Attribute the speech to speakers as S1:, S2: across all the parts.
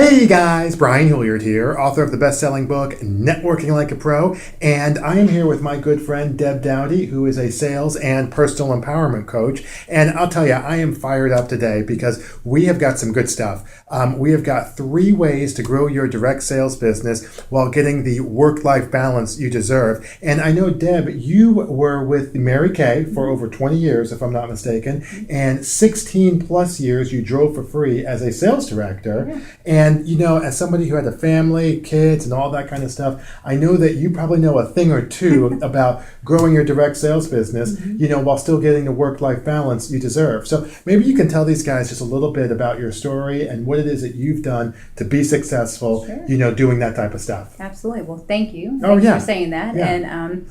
S1: Hey guys, Brian Hilliard here, author of the best-selling book, Networking Like a Pro, and I am here with my good friend, Deb Dowdy, who is a sales and personal empowerment coach, and I'll tell you, I am fired up today because we have got some good stuff. We have got 3 ways to grow your direct sales business while getting the work-life balance you deserve, and I know, Deb, you were with Mary Kay for over 20 years, if I'm not mistaken, and 16 plus years you drove for free as a sales director, and, you know, as somebody who had a family, kids, and all that kind of stuff, I know that you probably know a thing or two about growing your direct sales business, you know, while still getting the work-life balance you deserve. So maybe you can tell these guys just a little bit about your story and what it is that you've done to be successful, you know, doing that type of stuff.
S2: Absolutely. Well, thank you.
S1: Thanks
S2: for saying that.
S1: Yeah.
S2: And,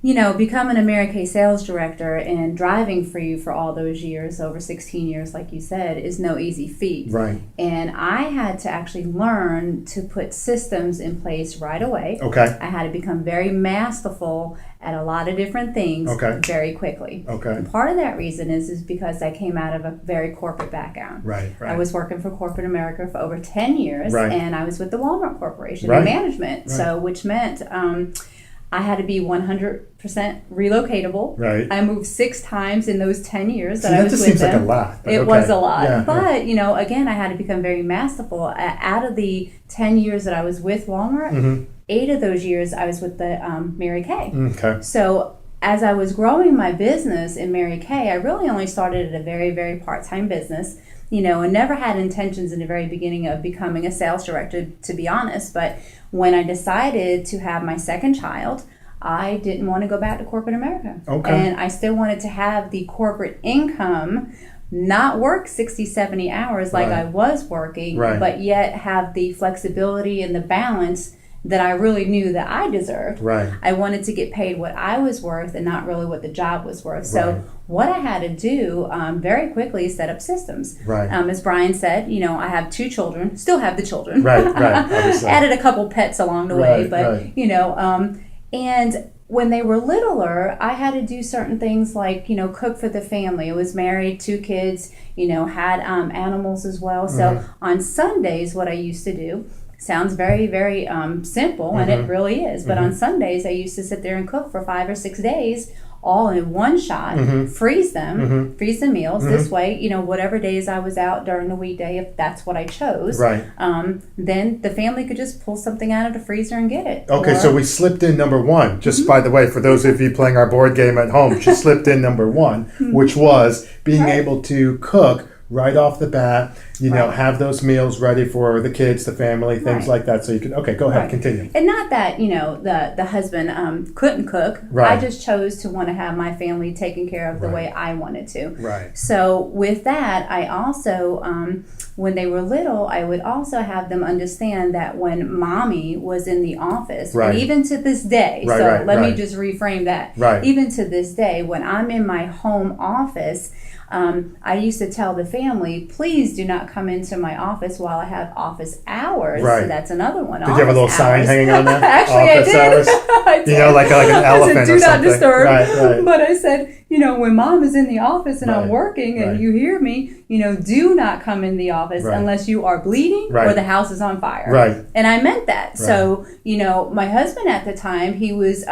S2: you know, becoming a Mary Kay sales director and driving for you for all those years, over 16 years, like you said, is no easy feat.
S1: Right.
S2: And I had to actually learn to put systems in place right away.
S1: Okay.
S2: I had to become very masterful at a lot of different things very quickly.
S1: Okay.
S2: And part of that reason is because I came out of a very corporate background.
S1: Right.
S2: I was working for corporate America for over 10 years, and I was with the Walmart Corporation in management, so which meant I had to be 100% relocatable. Right. I moved 6 times in those 10 years that I was with them.
S1: That just seems like a lot.
S2: It was a lot. But, you know, again, I had to become very masterful. Out of the 10 years that I was with Walmart, 8 of those years I was with the Mary Kay. Okay. So as I was growing my business in Mary Kay, I really only started at a very, very part-time business, you know, and never had intentions in the very beginning of becoming a sales director, to be honest. But when I decided to have my second child, I didn't want to go back to corporate America. Okay. And I still wanted to have the corporate income, not work 60, 70 hours like I was working, but yet have the flexibility and the balance that I really knew that I deserved. Right. I wanted to get paid what I was worth and not really what the job was worth. So what I had to do very quickly is set up systems. Right. As Brian said, you know, I have 2 children, still have the children. Right. Added a couple pets along the way, but you know, and when they were littler, I had to do certain things like, you know, cook for the family. I was married, 2 kids, you know, had animals as well. So on Sundays, what I used to do, sounds very, very simple, and it really is. But on Sundays, I used to sit there and cook for 5 or 6 days, all in one shot, freeze them, freeze the meals. This way, you know, whatever days I was out during the weekday, if that's what I chose, then the family could just pull something out of the freezer and get it.
S1: Okay, so we slipped in number 1. Just by the way, for those of you playing our board game at home, she slipped in number 1, which was being able to cook right off the bat, you know, have those meals ready for the kids, the family, things like that. So you can, go ahead, continue.
S2: And not that, you know, the husband couldn't cook. I just chose to want to have my family taken care of the way I wanted to. Right. So with that, I also, when they were little, I would also have them understand that when mommy was in the office, and even to this day, let me just reframe that. Right. Even to this day, when I'm in my home office, I used to tell the family, please do not come into my office while I have office hours. Right. So that's another one.
S1: Did you have a little sign hanging on there?
S2: Actually,
S1: office
S2: I did.
S1: Hours? You know, like an elephant
S2: do
S1: or
S2: not
S1: something.
S2: disturb.
S1: Right.
S2: But I said, you know, when mom is in the office and I'm working and you hear me, you know, do not come in the office unless you are bleeding or the house is on fire. Right. And I meant that. Right. So, you know, my husband at the time, he was,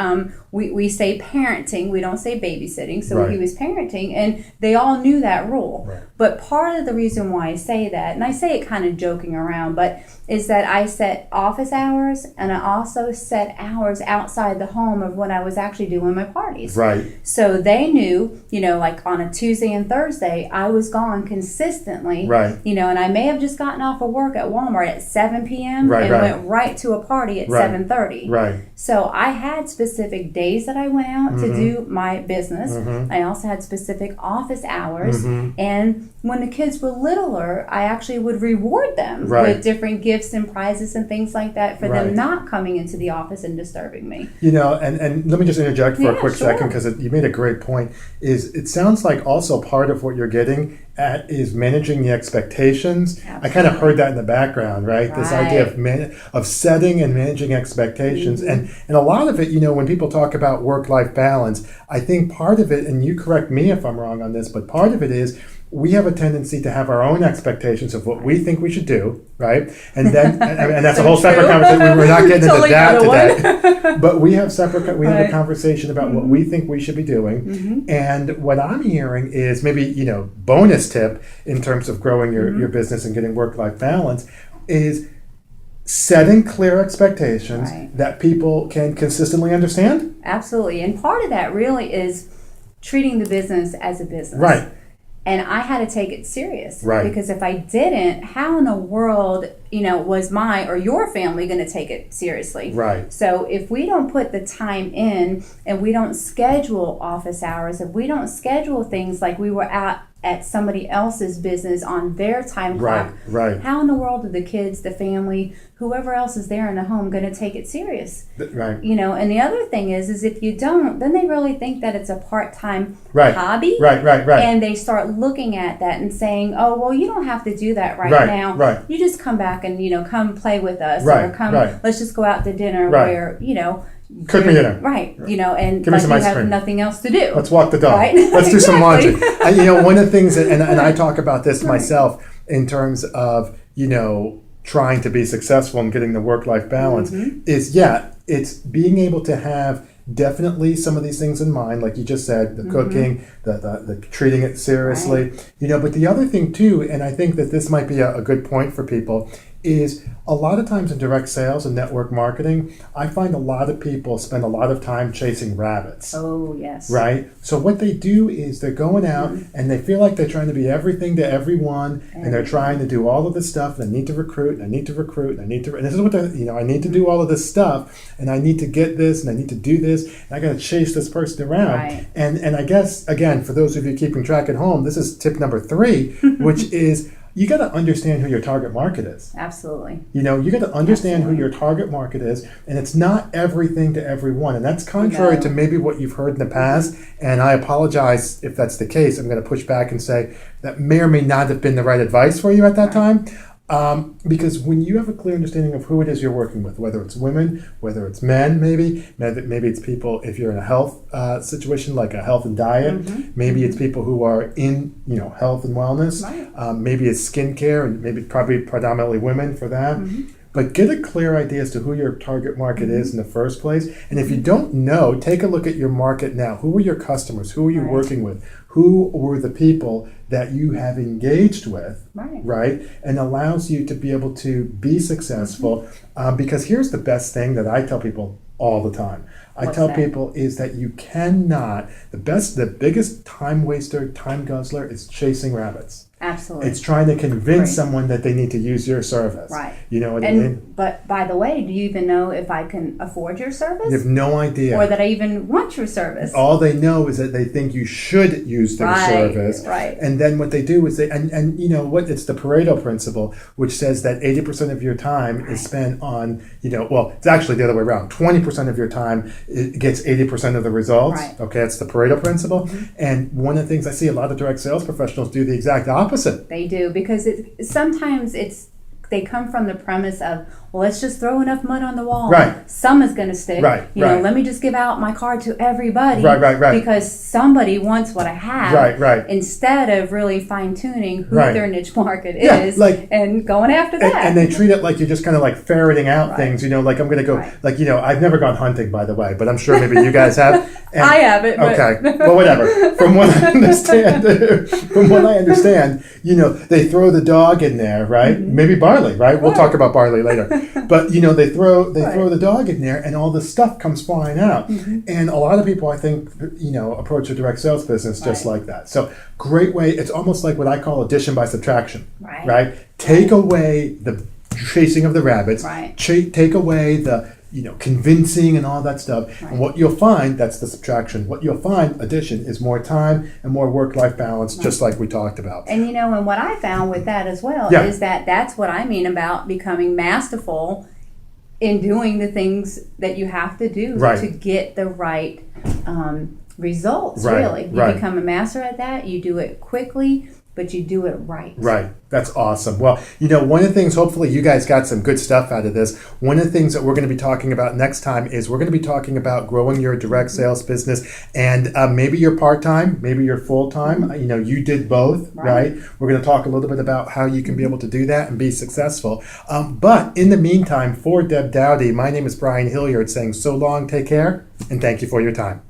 S2: we say parenting, we don't say babysitting. So he was parenting, and they all knew that rule. Right. But part of the reason why I say that, and I say it kind of joking around, but is that I set office hours and I also set hours outside the home of when I was actually doing my parties. Right. So they knew, you know, like on a Tuesday and Thursday, I was gone consistently. Right. You know, and I may have just gotten off of work at Walmart at 7 p.m. and went right to a party at 7:30. Right. So I had specific days that I went out to do my business. I also had specific office hours. And when the kids were littler, I actually would reward them with different gifts and prizes and things like that for them not coming into the office and disturbing me.
S1: You know, and let me just interject for a quick second, because you made a great point. It sounds like also part of what you're getting at is managing the expectations. Absolutely. I kind of heard that in the background, right? This idea of setting and managing expectations. And a lot of it, you know, when people talk about work-life balance, I think part of it, and you correct me if I'm wrong on this, but part of it is we have a tendency to have our own expectations of what we think we should do, right? And then, and that's a whole separate conversation. We're not getting into that today. But we have have a conversation about what we think we should be doing. And what I'm hearing is maybe, bonus tip in terms of growing your business and getting work-life balance is setting clear expectations that people can consistently understand.
S2: Absolutely. And part of that really is treating the business as a business.
S1: Right.
S2: And I had to take it serious.
S1: Right.
S2: Because if I didn't, how in the world, was my or your family going to take it seriously?
S1: Right.
S2: So if we don't put the time in and we don't schedule office hours, if we don't schedule things like we were at somebody else's business on their time clock, how in the world are the kids, the family, whoever else is there in the home going to take it serious?
S1: Right.
S2: And the other thing is if you don't, then they really think that it's a part-time hobby.
S1: Right.
S2: And they start looking at that and saying, oh, well, you don't have to do that right now.
S1: Right.
S2: You just come back and, come play with us.
S1: Right.
S2: Or come, let's just go out to dinner where,
S1: cook me dinner.
S2: Right. And
S1: give me some
S2: you
S1: ice
S2: have
S1: cream.
S2: Nothing else to do.
S1: Let's walk the dog.
S2: Right?
S1: Let's do some laundry. One of the things, and I talk about this myself in terms of, trying to be successful and getting the work-life balance is, it's being able to have definitely some of these things in mind, like you just said, the cooking, the treating it seriously, but the other thing too, and I think that this might be a good point for people, is a lot of times in direct sales and network marketing, I find a lot of people spend a lot of time chasing rabbits.
S2: Oh, yes.
S1: Right? So what they do is they're going out and they feel like they're trying to be everything to everyone, and they're trying to do all of this stuff, and I need to recruit, and I need to recruit, and and this is what I need to do all of this stuff, and I need to get this, and I need to do this, and I got to chase this person around.
S2: Right.
S1: And I guess, again, for those of you keeping track at home, this is tip number 3, which is you got to understand who your target market is.
S2: Absolutely.
S1: You got to understand who your target market is, and it's not everything to everyone. And that's contrary to maybe what you've heard in the past. And I apologize if that's the case. I'm going to push back and say that may or may not have been the right advice for you at that time. Because when you have a clear understanding of who it is you're working with, whether it's women, whether it's men, maybe it's people, if you're in a health situation like a health and diet, maybe it's people who are in health and wellness, maybe it's skincare, and maybe probably predominantly women for that. But get a clear idea as to who your target market is in the first place. And if you don't know, take a look at your market now. Who are your customers? Who are you working with? Who were the people that you have engaged with, right? And allows you to be able to be successful. Because here's the best thing that I tell people all the time. I tell people is that you cannot, the biggest time waster, time guzzler is chasing rabbits.
S2: Absolutely.
S1: It's trying to convince someone that they need to use your service.
S2: Right.
S1: You know what I mean?
S2: But by the way, do you even know if I can afford your service?
S1: You have no idea.
S2: Or that I even want your service.
S1: All they know is that they think you should use their service.
S2: Right.
S1: And then what they do is and you know what, it's the Pareto principle, which says that 80% of your time is spent on, it's actually the other way around. 20% of your time it gets 80% of the results.
S2: Right.
S1: Okay, it's the Pareto principle. And one of the things I see a lot of direct sales professionals do the exact opposite.
S2: They do, because sometimes they come from the premise of, well, let's just throw enough mud on the wall.
S1: Right.
S2: Some is going to stick.
S1: Right.
S2: Let me just give out my card to everybody.
S1: Right.
S2: Because somebody wants what I have.
S1: Right.
S2: Instead of really fine-tuning who their niche market is and going after that.
S1: And they treat it like you're just kind of like ferreting out things, like I'm going to go, I've never gone hunting, by the way, but I'm sure maybe you guys have. And,
S2: I haven't.
S1: Okay. Well, whatever. From what I understand, they throw the dog in there, right? Maybe barley, right? We'll talk about barley later. But they throw the dog in there, and all the stuff comes flying out. And a lot of people, I think, approach a direct sales business just like that. So great way. It's almost like what I call addition by subtraction. Right. Take away the chasing of the rabbits.
S2: Right.
S1: Take away the convincing and all that stuff. And what you'll find, that's the subtraction. What you'll find, addition, is more time and more work-life balance, just like we talked about.
S2: And and what I found with that as well is that's what I mean about becoming masterful in doing the things that you have to do to get the right results, really. You become a master at that, you do it quickly, but you do it right.
S1: Right. That's awesome. Well, one of the things, hopefully you guys got some good stuff out of this. One of the things that we're going to be talking about next time is we're going to be talking about growing your direct sales business, and maybe you're part-time, maybe you're full-time. You did both, right? We're going to talk a little bit about how you can be able to do that and be successful. But in the meantime, for Deb Dowdy, my name is Brian Hilliard saying so long, take care, and thank you for your time.